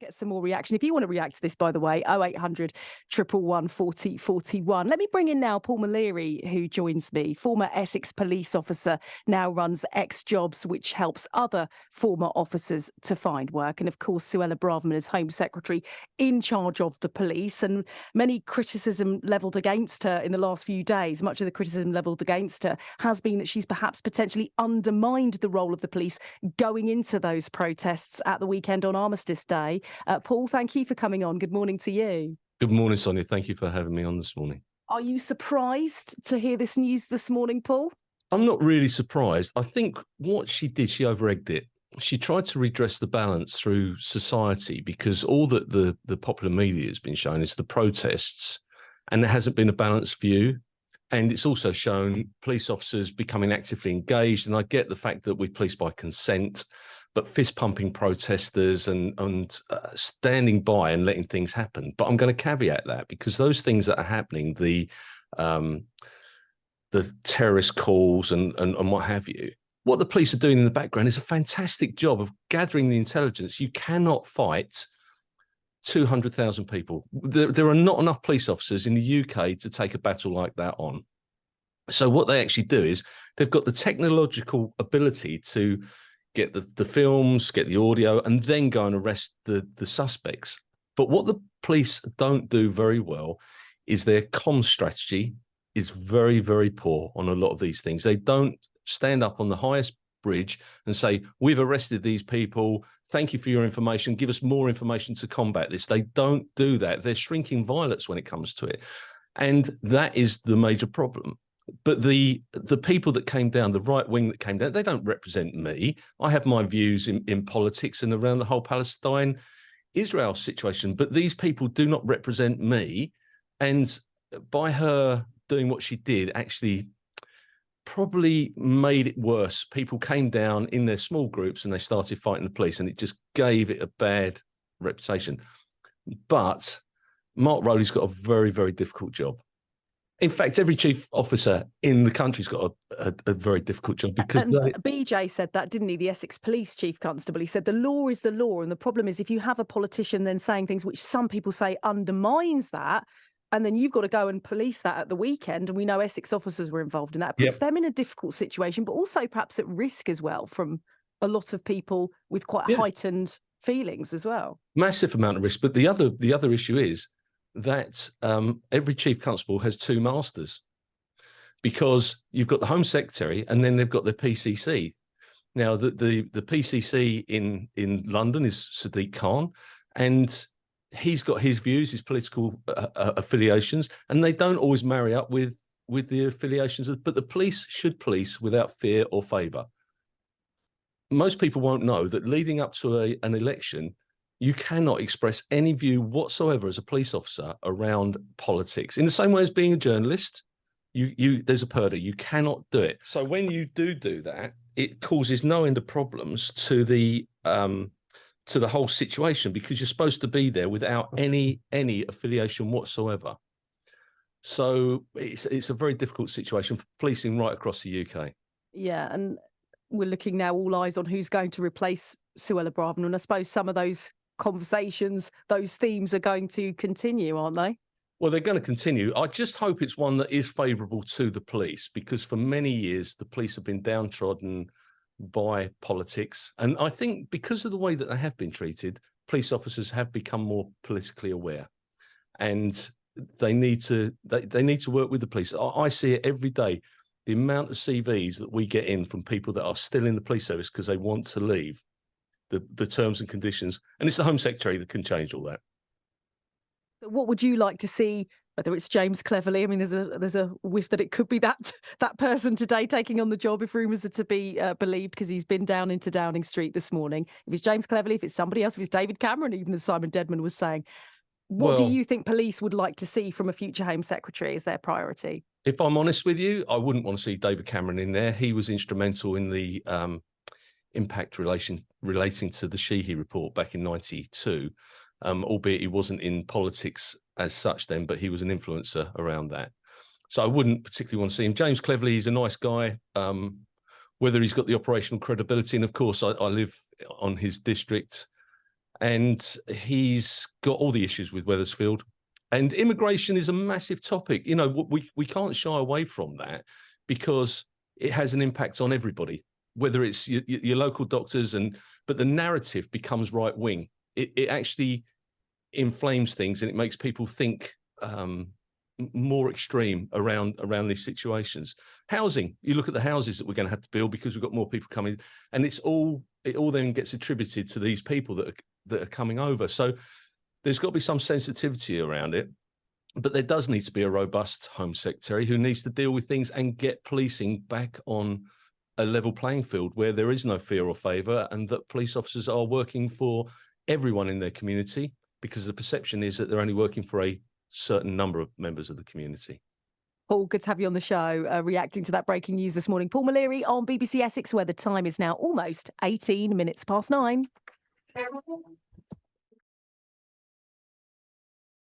Get some more reaction. If you want to react to this, by the way, 0800 111 40 41. Let me bring in now Paul Maliri, who joins me, former Essex police officer, now runs X Jobs, which helps other former officers to find work. And of course, Suella Baverman is Home Secretary in charge of the police. And many criticism levelled against her in the last few days, much of the criticism levelled against her has been that she's perhaps potentially undermined the role of the police going into those protests at the weekend on Armistice Day. Paul, thank you for coming on. Good morning to you. Good morning, Sonia. Thank you for having me on this morning. Are you surprised to hear this news this morning, Paul? I'm not really surprised. I think what she did, she over-egged it. She tried to redress the balance through society because all that the popular media has been showing is the protests, and there hasn't been a balanced view. And it's also shown police officers becoming actively engaged. And I get the fact that we police by consent, but fist-pumping protesters and standing by and letting things happen. But I'm going to caveat that because those things that are happening, the terrorist calls and what have you, what the police are doing in the background is a fantastic job of gathering the intelligence. You cannot fight 200,000 people. There are not enough police officers in the UK to take a battle like that on. So what they actually do is they've got the technological ability to get the films, get the audio, and then go and arrest the suspects. But what the police don't do very well is their comm strategy is very, very poor on a lot of these things. They don't stand up on the highest bridge and say, we've arrested these people. Thank you for your information. Give us more information to combat this. They don't do that. They're shrinking violets when it comes to it. And that is the major problem. But the people that came down, the right wing that came down, they don't represent me. I have my views in politics and around the whole Palestine-Israel situation. But these people do not represent me. And by her doing what she did, actually probably made it worse. People came down in their small groups and they started fighting the police, and it just gave it a bad reputation. But Mark Rowley's got a very, very difficult job. In fact, every chief officer in the country's got a very difficult job because BJ said that, didn't he? The Essex Police Chief Constable. He said the law is the law, and the problem is if you have a politician then saying things which some people say undermines that, and then you've got to go and police that at the weekend, and we know Essex officers were involved in that. It puts them in a difficult situation, but also perhaps at risk as well from a lot of people with quite heightened feelings as well. Massive amount of risk. But the other issue is that every chief constable has two masters, because you've got the Home Secretary and then they've got the PCC. Now, the PCC in London is Sadiq Khan, and he's got his views, his political affiliations, and they don't always marry up with the affiliations. But the police should police without fear or favour. Most people won't know that leading up to an election, you cannot express any view whatsoever as a police officer around politics. In the same way as being a journalist, there's a purdah. You cannot do it. So when you do that, it causes no end of problems to the whole situation, because you're supposed to be there without any affiliation whatsoever. So it's a very difficult situation for policing right across the UK. Yeah, and we're looking now, all eyes on who's going to replace Suella Baverman. And I suppose some of those conversations, those themes are going to continue, aren't they? Well, they're going to continue. I just hope it's one that is favourable to the police, because for many years the police have been downtrodden by politics. And I think because of the way that they have been treated, police officers have become more politically aware, and they need to work with the police. I see it every day. The amount of CVs that we get in from people that are still in the police service because they want to leave, the terms and conditions, and it's the Home Secretary that can change all that. What would you like to see, whether it's James Cleverly? I mean, there's a whiff that it could be that person today taking on the job, if rumours are to be believed, because he's been down into Downing Street this morning. If it's James Cleverly, if it's somebody else, if it's David Cameron, even as Simon Dedman was saying, what do you think police would like to see from a future Home Secretary as their priority? If I'm honest with you, I wouldn't want to see David Cameron in there. He was instrumental in the impact relating to the Sheehy report back in '92, albeit he wasn't in politics as such then, but he was an influencer around that. So I wouldn't particularly want to see him. James Cleverly, he's a nice guy. Whether he's got the operational credibility, and of course I live on his district, and he's got all the issues with Wethersfield. And immigration is a massive topic. You know, we can't shy away from that because it has an impact on everybody, whether it's your local doctors, but the narrative becomes right wing. It actually inflames things, and it makes people think more extreme around these situations. Housing, you look at the houses that we're going to have to build because we've got more people coming, and it all then gets attributed to these people that are coming over. So there's got to be some sensitivity around it, but there does need to be a robust Home Secretary who needs to deal with things and get policing back on a level playing field where there is no fear or favour, and that police officers are working for everyone in their community, because the perception is that they're only working for a certain number of members of the community. Paul, good to have you on the show, reacting to that breaking news this morning. Paul Mulleary on BBC Essex, where the time is now almost 18 minutes past 9.